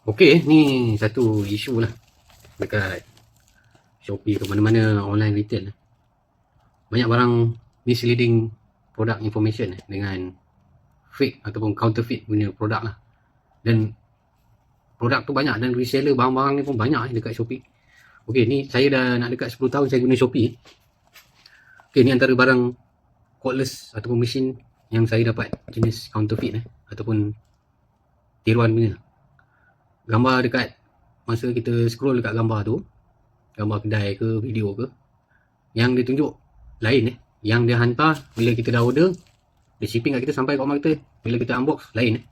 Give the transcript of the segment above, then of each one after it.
Okey, ni satu isu lah dekat Shopee ke mana-mana online retail. Banyak barang misleading product information dengan fake ataupun counterfeit punya produk lah. Dan produk tu banyak dan reseller barang-barang ni pun banyak dekat Shopee. Okey, ni saya dah nak dekat 10 tahun saya guna Shopee. Okey, ni antara barang cordless ataupun mesin yang saya dapat jenis counterfeit ataupun tiruan punya. Gambar dekat masa kita scroll dekat gambar tu, gambar kedai ke video ke, yang dia tunjuk lain yang dia hantar bila kita dah order, dia shipping kat kita sampai kat rumah kita, bila kita unbox lain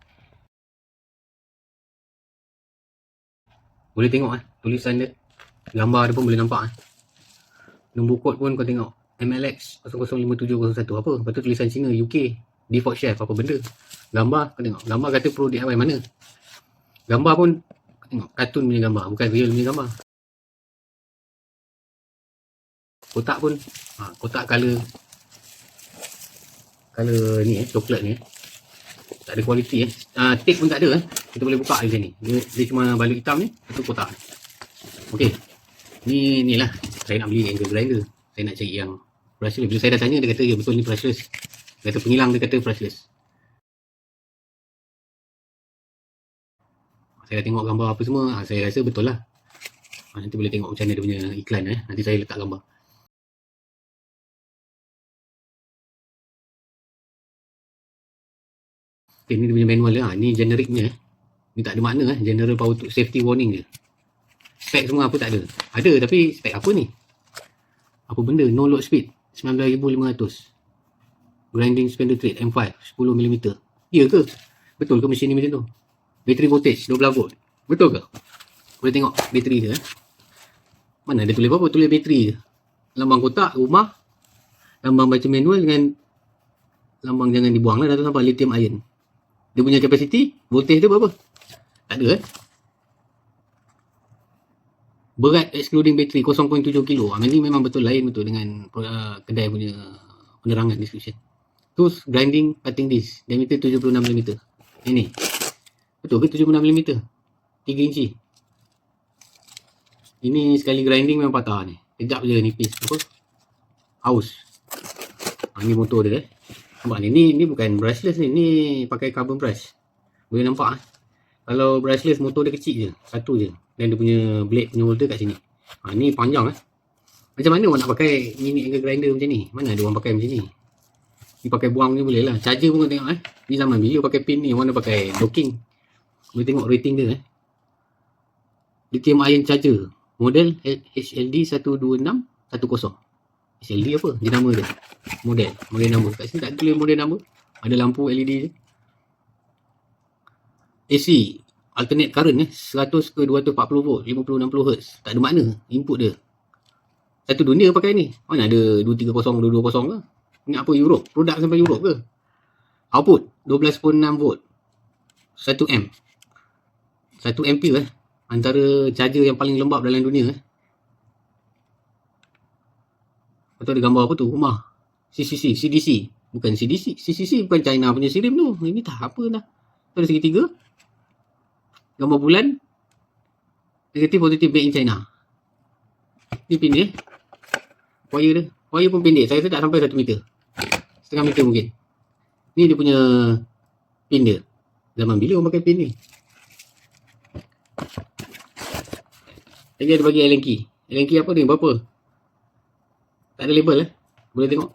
Boleh tengok tulisan dia, gambar dia pun boleh nampak nombor kod pun kau tengok MLX 005701 apa, lepas tu tulisan China UK default chef apa benda. Gambar kau tengok, gambar kata pro DIY mana, gambar pun kau tengok kartun punya gambar, bukan real punya gambar. Kotak pun kotak color ni coklat ni tak ada kualiti tape pun tak ada kita boleh buka di sini. Dia cuma balut hitam ni, itu kotak. Okey, ni lah saya nak beli angle grinder. Saya nak cari yang brushless. Bila saya dah tanya, dia kata ya betul ni brushless. Dia kata pengilang, dia kata brushless. Saya dah tengok gambar apa semua, saya rasa betul lah. Nanti boleh tengok macam mana dia punya iklan nanti saya letak gambar. Okay, ni dia punya manual dia. Ni generic punya. Ni tak ada makna general power to safety warning je. Spek semua apa tak ada. Ada tapi spek apa ni? Apa benda? No load speed 9500. Grinding spindle thread M5 10mm. Ya ke? Betul ke mesin ni macam tu? Battery voltage 12V. Betul ke? Boleh tengok bateri dia Mana dia tulis apa? Tulis bateri je. Lambang kotak rumah, lambang baca manual dengan lambang jangan dibuang lah, dah tu sampai lithium ion. Dia punya capacity, voltage dia berapa? Tak ada Berat excluding bateri 0.7 kilo. Ini memang betul lain betul dengan kedai punya penerangan description. Terus grinding cutting disc diameter 76mm. Ini betul ke 76mm? 3 inci. Ini sekali grinding memang patah ni. Kejap je nipis. Apa? Haus. Ni motor dia nampak ni. Ni bukan brushless ni. Ni pakai carbon brush. Boleh nampak Kalau brushless motor dia kecil je. Satu je. Dan dia punya blade punya holder kat sini. Ni panjang Macam mana orang nak pakai mini angle grinder macam ni? Mana ada orang pakai macam ni? Ni pakai buang ni boleh lah. Charger pun kau tengok Ni zaman bila pakai pin ni. Orang nak pakai docking. Boleh tengok rating dia lithium ion charger. Model HLD 12610. HLD apa? Dia nama dia. Model nama. Kat sini tak tulis model nama. Ada lampu LED je. AC alternate current 100 ke 240V 50-60Hz. Tak ada makna input dia. Satu dunia pakai ni. Mana ada 230 220 ke? Ni apa Europe? Produk sampai Europe ke? Output 12.6V 1 amp 1 ampere antara charger yang paling lembab dalam dunia Lepas tu ada gambar apa tu? Rumah CDC. Bukan CDC. CCC bukan China punya sirim tu. Ini tak apa dah. Tu ada segitiga. Gambar bulan. Negatif positif made in China. Ni pin dia. Wire dia. Wire pun pendek. Saya rasa tak sampai 1 meter. Setengah meter mungkin. Ni dia punya pin dia. Zaman bila orang pakai pin ni? Lagi ada bagi Allen key. Allen key apa ni? Berapa? Tak ada label Boleh tengok.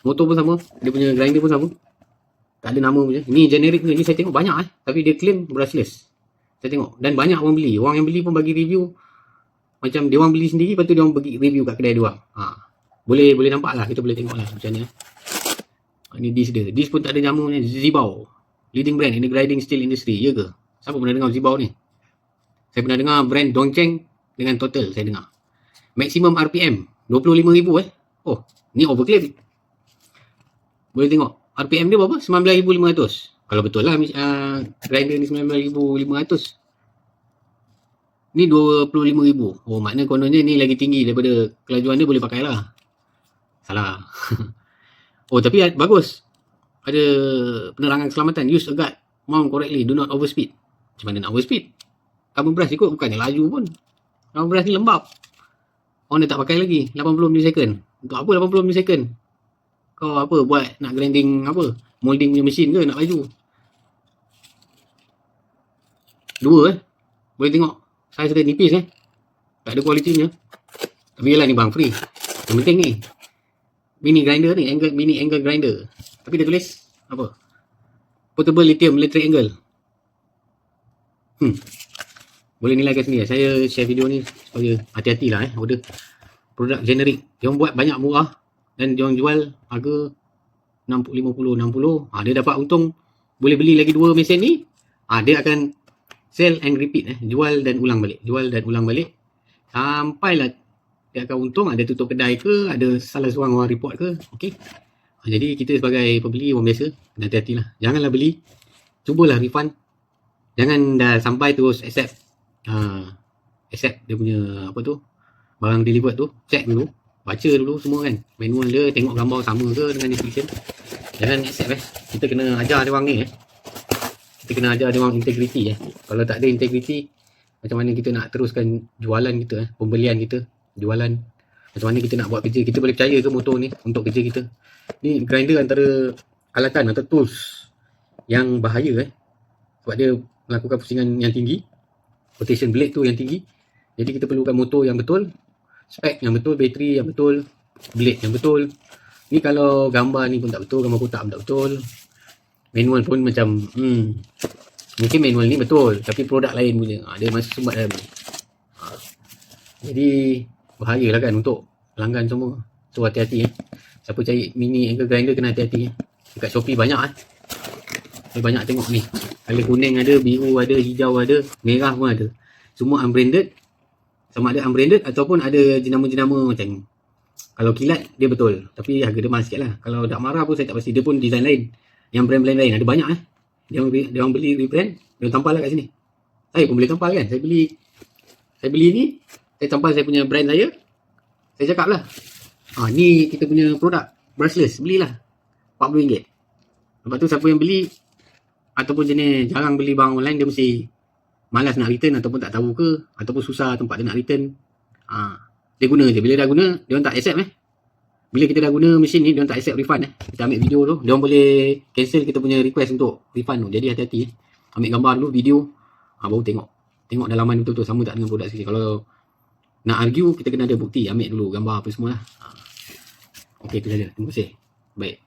Motor pun sama. Dia punya grinder pun sama. Tak ada nama punya. Ni generic ni saya tengok banyak tapi dia claim brushless. Saya tengok. Dan banyak orang beli. Orang yang beli pun bagi review. Macam dia orang beli sendiri. Lepas tu dia orang bagi review kat kedai dia orang. Boleh nampak lah. Kita boleh tengok lah macam ni. Ni disc dia. Disc pun tak ada nama ni. Zibao. Leading brand in the grinding steel industry. Ya ke? Siapa pernah dengar Zibao ni? Saya pernah dengar brand Dongcheng dengan Total saya dengar. Maximum RPM 25,000 Oh, ni overclaim. Boleh tengok RPM dia berapa? 19,500. Kalau betul lah grinder ni 19,500. Ni 25,000. Oh, makna kononnya ni lagi tinggi daripada kelajuan dia, boleh pakai lah. Salah. Oh, tapi bagus. Ada penerangan keselamatan. Use a guard. Mount correctly. Do not overspeed. Macam mana nak overspeed? Carbon brush ikut bukannya laju pun. Carbon brush ni lembab. Orang dah tak pakai lagi 80 millisecond. Untuk apa 80 millisecond? Kau apa buat nak grinding apa? Molding punya mesin ke nak laju? Dua boleh tengok saiz dia nipis tak ada kualiti punya. Tapi yelah ni bang free. Yang penting ni mini grinder ni, mini angle grinder. Tapi dia tulis apa? Portable lithium electric angle. Boleh nilai kat sini. Saya share video ni supaya hati-hatilah order produk generik. Dia buat banyak murah dan dia jual harga 50, 60. Dia dapat untung, boleh beli lagi 2 mesin ni. Dia akan sell and repeat jual dan ulang balik sampailah dia akan untung. Ada tutup kedai ke, ada salah seorang orang report ke. Okey. Jadi kita sebagai pembeli orang biasa kena hati-hatilah. Janganlah beli, cubalah refund. Jangan dah sampai terus accept dia punya apa tu, barang delivered tu. Check dulu, baca dulu semua kan, manual dia, tengok gambar sama ke dengan description. Jangan accept kita kena ajar dia orang ni kita kena ajar dia orang integriti Kalau tak ada integriti, macam mana kita nak teruskan jualan kita pembelian kita, jualan. Macam mana kita nak buat kerja, kita boleh percaya ke motor ni untuk kerja kita. Ni grinder antara alatan atau tools yang bahaya sebab dia melakukan pusingan yang tinggi, rotation blade tu yang tinggi. Jadi kita perlukan motor yang betul, spek yang betul, bateri yang betul, blade yang betul. Ni kalau gambar ni pun tak betul, gambar kotak pun tak betul, manual pun macam mungkin manual ni betul tapi produk lain punya dia masih sumbat dalam ni. Jadi bahayalah kan untuk pelanggan semua. So hati-hati siapa cari mini angle grinder kena hati-hati dekat Shopee banyak saya banyak tengok ni, colour kuning ada, biru ada, hijau ada, merah pun ada. Semua unbranded. Sama ada unbranded ataupun ada jenama-jenama macam, kalau kilat dia betul tapi harga dia mahal sikit lah. Kalau tak marah pun saya tak pasti, dia pun design lain, yang brand-brand lain ada banyak dia orang beli rebrand, dia tampal lah kat sini. Saya pun boleh tampal kan, saya beli ni, saya tampal saya punya brand saya cakap lah ni kita punya produk brushless, belilah RM40. Lepas tu siapa yang beli ataupun jenis jarang beli barang online, dia mesti malas nak return ataupun tak tahu ke, ataupun susah tempat dia nak return, dia guna je. Bila dah guna, dia orang tak accept bila kita dah guna mesin ni, dia orang tak accept refund kita ambil video tu, dia orang boleh cancel kita punya request untuk refund tu. Jadi hati-hati ambil gambar dulu, video, baru tengok dalaman betul-betul sama tak dengan produk sendiri. Kalau nak argue, kita kena ada bukti, ambil dulu gambar apa semua lah. Okey, itu saja. Terima kasih. Baik.